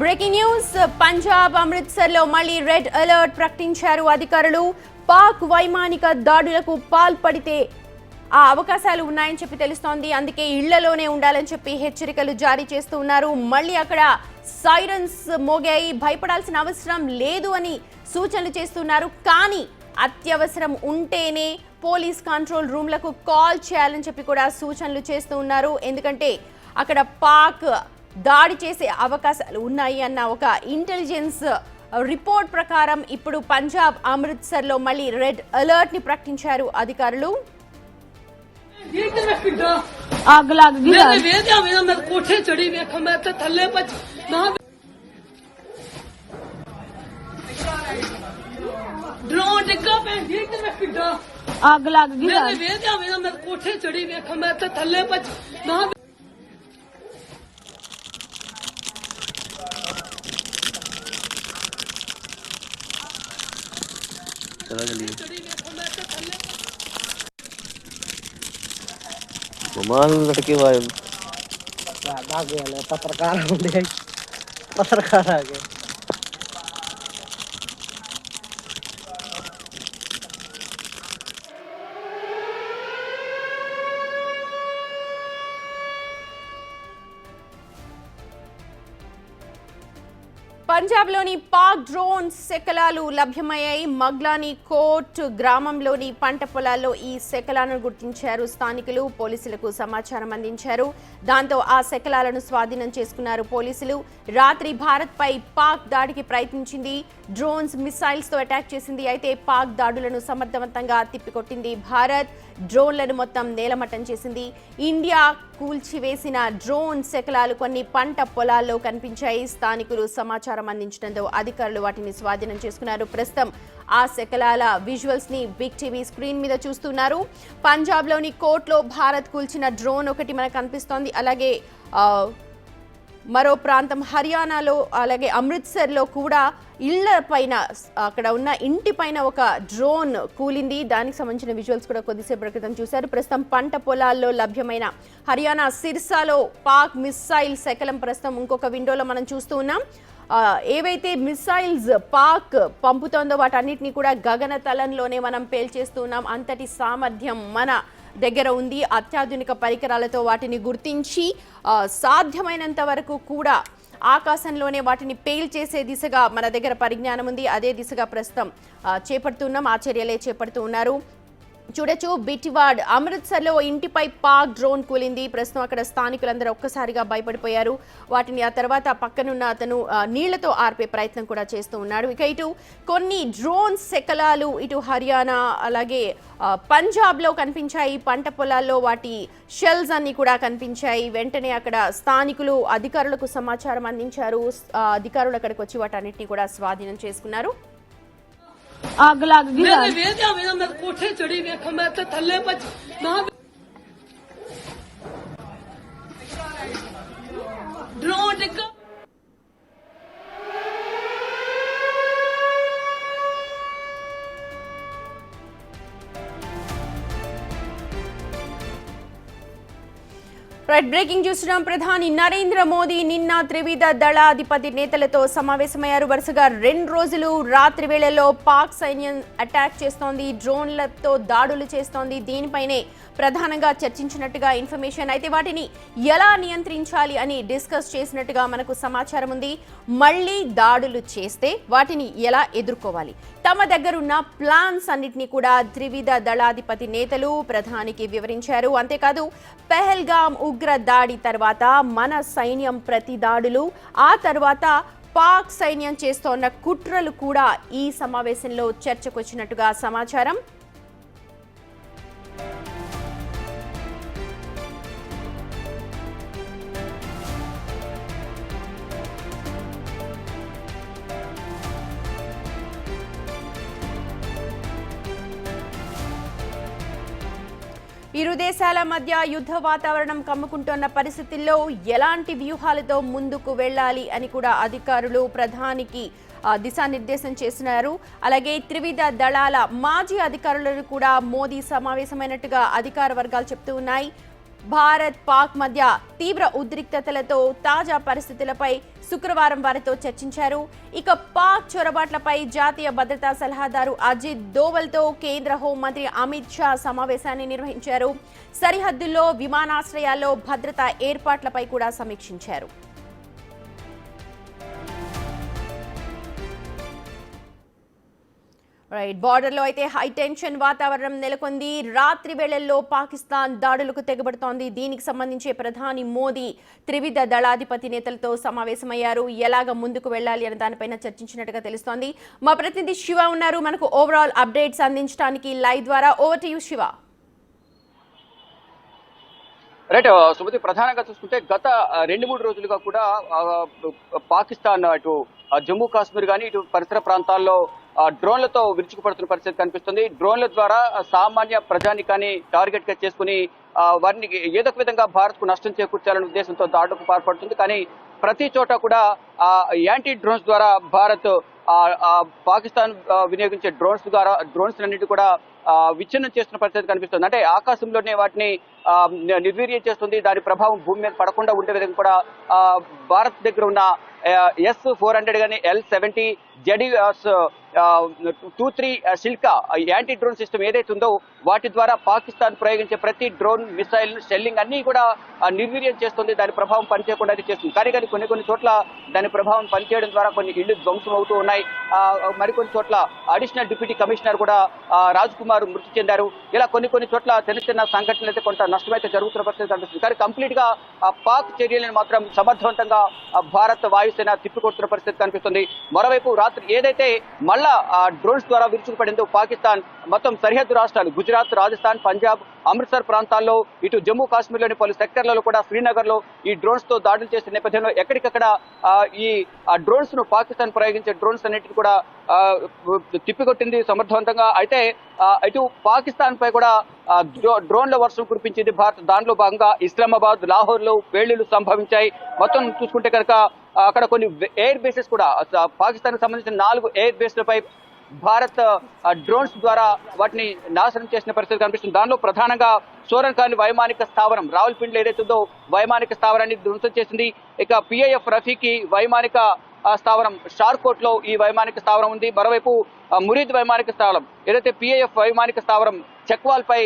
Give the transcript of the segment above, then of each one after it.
Breaking news Punjab అమృత్సర్లో మళ్లీ red alert ప్రకటించారు అధికారులు. పాక్ వైమానిక దాడులకు పాల్పడితే ఆ అవకాశాలు ఉన్నాయని చెప్పి తెలుస్తోంది. అందుకే ఇళ్లలోనే ఉండాలని చెప్పి హెచ్చరికలు జారీ చేస్తూ ఉన్నారు. మళ్ళీ అక్కడ సైరన్స్ మోగాయి. భయపడాల్సిన అవసరం లేదు అని సూచనలు చేస్తున్నారు. కానీ అత్యవసరం ఉంటేనే పోలీస్ కంట్రోల్ రూమ్లకు కాల్ చేయాలని చెప్పి కూడా సూచనలు చేస్తూ ఉన్నారు. ఎందుకంటే అక్కడ పాక్ దాడి చేసే అవకాశాలు ఉన్నాయి అన్న ఒక ఇంటెలిజెన్స్ రిపోర్ట్ ప్రకారం ఇప్పుడు పంజాబ్ అమృత్సర్లో మళ్ళీ రెడ్ అలర్ట్ ని ప్రకటించారు అధికారులు. आग लग गई मैं कोठे चढ़ी वेख मैं तो थल्ले भज ड्रोन डिग्गा पे आग लग गई मैं कोठे चढ़ी वेख मैं तो थल्ले भज चला चलिए कमाल लटके भाई आ गया पत्रकार आ गए। పంజాబ్లోని పాక్ డ్రోన్ శకలాలు లభ్యమయ్యాయి. మగ్లాని కోట్ గ్రామంలోని పంట పొలాల్లో ఈ శకలాలను గుర్తించారు స్థానికులు. పోలీసులకు సమాచారం అందించారు. దాంతో ఆ శకలాలను స్వాధీనం చేసుకున్నారు పోలీసులు. రాత్రి భారత్పై పాక్ దాడికి ప్రయత్నించింది. డ్రోన్స్ మిసైల్స్ తో అటాక్ చేసింది. అయితే పాక్ దాడులను సమర్థవంతంగా తిప్పికొట్టింది భారత్. డ్రోన్లను మొత్తం నేలమట్టం చేసింది. ఇండియా కూల్చివేసిన డ్రోన్ శకలాలు కొన్ని పంట పొలాల్లో కనిపించాయి. స్థానికులు సమాచారం అందించడంతో అధికారులు వాటిని స్వాధీనం చేసుకున్నారు. ప్రస్తుతం ఆ శకలాల విజువల్స్ ని బిగ్ టీవీ స్క్రీన్ మీద చూస్తున్నారు. పంజాబ్ లోని కోట్లో భారత్ కూల్చిన డ్రోన్ ఒకటి మనకు కనిపిస్తోంది. అలాగే మరో ప్రాంతం హర్యానాలో అలాగే అమృత్సర్లో కూడా ఇళ్ల పైన అక్కడ ఉన్న ఇంటి పైన ఒక డ్రోన్ కూలింది. దానికి సంబంధించిన విజువల్స్ కూడా కొద్దిసేపటి క్రితం చూశారు. ప్రస్తుతం పంట పొలాల్లో లభ్యమైన హర్యానా సిర్సాలో పాక్ మిస్సైల్ శకలం ప్రస్తుతం ఇంకొక విండోలో మనం చూస్తూ ఉన్నాం. ఏవైతే మిసైల్స్ పాక్ పంపుతోందో వాటన్నిటిని కూడా గగన తలంలోనే మనం పేల్చేస్తూ ఉన్నాం. అంతటి సామర్థ్యం మన దగ్గర ఉంది. అత్యాధునిక పరికరాలతో వాటిని గుర్తించి సాధ్యమైనంత వరకు కూడా ఆకాశంలోనే వాటిని పేల్చేసే దిశగా మన దగ్గర పరిజ్ఞానం ఉంది. అదే దిశగా ప్రస్తుతం చేపడుతున్నాం. ఆ చర్యలే చేపడుతూ ఉన్నారు. చూడొచ్చు, బిటివాడ్ అమృత్సర్లో ఇంటిపై పాక్ డ్రోన్ కూలింది. ప్రస్తుతం అక్కడ స్థానికులందరూ ఒక్కసారిగా భయపడిపోయారు. వాటిని ఆ తర్వాత పక్కనున్న అతను నీళ్లతో ఆర్పే ప్రయత్నం కూడా చేస్తూ ఉన్నాడు. ఇక ఇటు కొన్ని డ్రోన్ శకలాలు ఇటు హర్యానా అలాగే పంజాబ్లో కనిపించాయి. పంట పొలాల్లో వాటి షెల్స్ అన్ని కూడా కనిపించాయి. వెంటనే అక్కడ స్థానికులు అధికారులకు సమాచారం అందించారు. అధికారులు అక్కడికి వచ్చి వాటన్నిటిని కూడా స్వాధీనం చేసుకున్నారు. आग लग गई मैं कोठे चढ़ी वेख मैं तो थल्ले भज ड्रोन डिग्गा బ్రేకింగ్ చూస్తున్నాం. ప్రధాని నరేంద్ర మోదీ నిన్న త్రివిధ దళాధిపతి నేతలతో సమావేశమయ్యారు. వరుసగా 2 రోజులు రాత్రి వేళల్లో పాక్ సైన్యం అటాక్ చేస్తోంది, డ్రోన్లతో దాడులు చేస్తోంది. దీనిపైనే ప్రధానంగా చర్చించినట్టుగా ఇన్ఫర్మేషన్. అయితే వాటిని ఎలా నియంత్రించాలి అని డిస్కస్ చేసినట్టుగా మనకు సమాచారం ఉంది. మళ్లీ దాడులు చేస్తే వాటిని ఎలా ఎదుర్కోవాలి, తమ దగ్గరున్న ప్లాన్స్ అన్నిటినీ కూడా త్రివిధ దళాధిపతి నేతలు ప్రధానికి వివరించారు. అంతేకాదు, పెహల్గామ్ ఉగ్ర దాడి తర్వాత మన సైన్యం ప్రతి దాడులు, ఆ తర్వాత పాక్ సైన్యం చేస్తోన్న కుట్రలు కూడా ఈ సమావేశంలో చర్చకొచ్చినట్టుగా సమాచారం. ఇరు దేశాల మధ్య యుద్ధ వాతావరణం కమ్ముకుంటున్న పరిస్థితుల్లో ఎలాంటి వ్యూహాలతో ముందుకు వెళ్ళాలి అని కూడా అధికారులు ప్రధానికి దిశానిర్దేశం చేస్తున్నారు. అలాగే త్రివిధ దళాల మాజీ అధికారులను కూడా మోదీ సమావేశమైనట్టుగా అధికార వర్గాలు చెప్తూ ఉన్నాయి. భారత్ పాక్ మధ్య తీవ్ర ఉద్రిక్తతలతో తాజా పరిస్థితులపై శుక్రవారం వారితో చర్చించారు. ఇక పాక్ చొరబాట్లపై జాతీయ భద్రతా సలహాదారు అజిత్ దోవల్తో కేంద్ర హోంమంత్రి అమిత్ షా సమావేశాన్ని నిర్వహించారు. సరిహద్దుల్లో విమానాశ్రయాల్లో భద్రతా ఏర్పాట్లపై కూడా సమీక్షించారు. బార్డర్లో అయితే హై టెన్షన్ వాతావరణం నెలకొంది. రాత్రి వేళల్లో పాకిస్తాన్ దాడులకు తెగబడుతోంది. దీనికి సంబంధించి ప్రధాని మోదీ త్రివిధ దళాధిపతి నేతలతో సమావేశమయ్యారు. ఎలాగ ముందుకు వెళ్లాలి అనే దానిపైన చర్చించినట్టుగా తెలుస్తోంది. మా ప్రతినిధి శివ ఉన్నారు మనకు ఓవరాల్ అప్డేట్స్ అందించడానికి లైవ్ ద్వారా. Over to you Shiva. Right Sumathi, ప్రధానంగా చూసుకుంటే గత 2-3 రోజులుగా కూడా పాకిస్తాన్ అటు జమ్మూ కాశ్మీర్ కానీ ఇటు పరిసర ప్రాంతాల్లో డ్రోన్లతో విరుచుకుపడుతున్న పరిస్థితి కనిపిస్తుంది. డ్రోన్ల ద్వారా సామాన్య ప్రజానికాన్ని టార్గెట్ గా చేసుకుని వారిని ఏదో ఒక విధంగా భారత్ కు నష్టం చేకూర్చాలనే ఉద్దేశంతో దాడులకు పాల్పడుతుంది. కానీ ప్రతి చోట కూడా యాంటీ డ్రోన్స్ ద్వారా భారత్ పాకిస్తాన్ వినియోగించే డ్రోన్స్ అన్నిటి కూడా విచ్ఛిన్నం చేస్తున్న పరిస్థితి కనిపిస్తుంది. అంటే ఆకాశంలోనే వాటిని నిర్వీర్యం చేస్తుంది. దాని ప్రభావం భూమి మీద పడకుండా ఉండే విధంగా కూడా భారత్ దగ్గర ఉన్న S-400 కానీ L-70 ZD-23 శిల్కా anti drone system ఏదైతే ఉందో వాటి ద్వారా పాకిస్తాన్ ప్రయోగించే ప్రతి డ్రోన్, మిసైల్, షెల్లింగ్ అన్ని కూడా నిర్వీర్యం చేస్తుంది. దాని ప్రభావం పనిచేయకుండా చేస్తుంది. కానీ కొన్ని చోట్ల దాని ప్రభావం పనిచేయడం ద్వారా కొన్ని ఇళ్లు ధ్వంసం అవుతూ ఉన్నాయి. మరికొన్ని చోట్ల అడిషనల్ డిప్యూటీ కమిషనర్ కూడా రాజ్ కుమార్ మృతి చెందారు. ఇలా కొన్ని చోట్ల చిన్న సంఘటనలు అయితే కొంత నష్టమైతే జరుగుతున్న పరిస్థితి కనిపిస్తుంది. కానీ కంప్లీట్ గా పాక్ చర్యలను మాత్రం సమర్థవంతంగా భారత్ వాయుసేన తిప్పికొడుతున్న పరిస్థితి కనిపిస్తుంది. మరోవైపు రాత్రి ఏదైతే మళ్ళా డ్రోన్స్ ద్వారా విరుచుకుపడిందో పాకిస్తాన్ మొత్తం సరిహద్దు రాష్ట్రాలు గుజరాత్, రాజస్థాన్, పంజాబ్, అమృత్సర్ ప్రాంతాల్లో ఇటు జమ్మూ కాశ్మీర్లోని పలు సెక్టర్లలో కూడా శ్రీనగర్ లో ఈ డ్రోన్స్ తో దాడులు చేసిన నేపథ్యంలో ఎక్కడికక్కడ ఈ డ్రోన్స్ ను పాకిస్తాన్ ప్రయోగించే డ్రోన్స్ అన్నిటిని కూడా తిప్పికొట్టింది సమర్థవంతంగా. అయితే ఇటు పాకిస్తాన్ పై కూడా డ్రోన్ల వర్షం కురిపించింది భారత్. దానిలో భాగంగా ఇస్లామాబాద్, లాహోర్ లో పేలుళ్లు సంభవించాయి. మొత్తం చూసుకుంటే కనుక అక్కడ కొన్ని ఎయిర్ బేసెస్ కూడా పాకిస్తాన్ కి సంబంధించిన 4 ఎయిర్ బేస్లపై భారత్ డ్రోన్స్ ద్వారా వాటిని నాశనం చేసిన పరిస్థితి కనిపిస్తుంది. దానిలో ప్రధానంగా సోరన్ఖాన్ వైమానిక స్థావరం రావల్పిండిలో ఏదైతే ఉందో వైమానిక స్థావరాన్ని ధ్వంసం చేసింది. ఇక PIF రఫీకి వైమానిక స్థావరం షార్కోట్ లో ఈ వైమానిక స్థావరం ఉంది. మరోవైపు మురీద్ వైమానిక స్థావరం ఏదైతే PIF వైమానిక స్థావరం చెక్వాల్ పై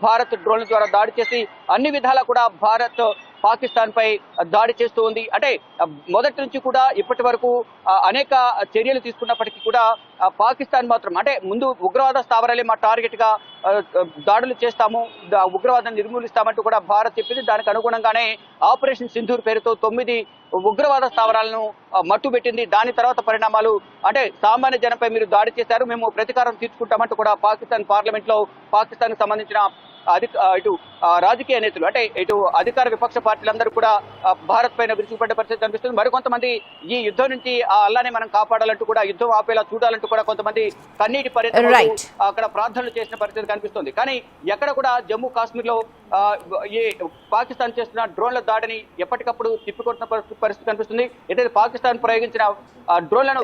భారత్ డ్రోన్ల ద్వారా దాడి చేసి అన్ని విధాలా కూడా భారత్ పాకిస్తాన్ పై దాడి చేస్తూ ఉంది. అంటే మొదటి నుంచి కూడా ఇప్పటి వరకు అనేక చర్యలు తీసుకున్నప్పటికీ కూడా పాకిస్తాన్ మాత్రం అంటే ముందు ఉగ్రవాద స్థావరాలే మా టార్గెట్ గా దాడులు చేస్తాము, ఉగ్రవాదాన్ని నిర్మూలిస్తామంటూ కూడా భారత్ చెప్పింది. దానికి అనుగుణంగానే ఆపరేషన్ సింధూర్ పేరుతో 9 ఉగ్రవాద స్థావరాలను మట్టుబెట్టింది. దాని తర్వాత పరిణామాలు అంటే సామాన్య జనంపై మీరు దాడి చేశారు, మేము ప్రతీకారం తీర్చుకుంటామంటూ కూడా పాకిస్తాన్ పార్లమెంట్ లో పాకిస్తాన్ కు సంబంధించిన ఇటు రాజకీయ నేతలు అంటే ఇటు అధికార విపక్ష పార్టీలందరూ కూడా భారత్ పైన విరుచుకుపడ్డ పరిస్థితి కనిపిస్తుంది. మరికొంతమంది ఈ యుద్ధం నుంచి అల్లానే మనం కాపాడాలంటూ కూడా యుద్ధం ఆపేలా చూడాలంటూ కూడా కొంతమంది కన్నీటి పరిస్థితులు అక్కడ ప్రార్థనలు చేసిన పరిస్థితి కనిపిస్తుంది. కానీ ఎక్కడ కూడా జమ్మూ కాశ్మీర్ లో ఈ పాకిస్తాన్ చేస్తున్న డ్రోన్ల దాడిని ఎప్పటికప్పుడు తిప్పికొట్టిన పరిస్థితి కనిపిస్తుంది. ఏదైతే పాకిస్తాన్ ప్రయోగించిన డ్రోన్లను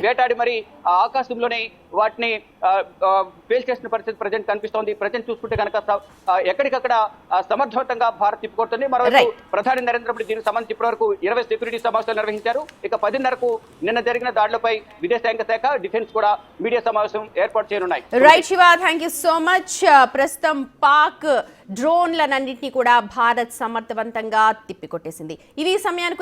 వేటాడి మరి ఆకాశంలోనే వాటిని పేల్చేసిన పరిస్థితి ప్రజెంట్ కనిపిస్తోంది. ప్రజెంట్ చూసుకుంటే కనుక ఎక్కడికక్కడ సమర్థవంతంగా భారత్ తిప్పుకొడుతుంది. మరోవైపు ప్రధాని నరేంద్ర మోదీ దీనికి సంబంధించి ఇప్పటివరకు 20 సెక్యూరిటీ సమావేశాలు నిర్వహించారు. ఇక 10:30కు నిన్న జరిగిన దాడులపై విదేశాంగ శాఖ, డిఫెన్స్ కూడా మీడియా సమావేశం ఏర్పాటు చేయనున్నాయి. Right Shiva, thank you so much. ప్రస్తుతం పాక్ డ్రోన్లన్నింటినీ కూడా భారత్ సమర్థవంతంగా తిప్పికొట్టేసింది. ఇవి సమయానికి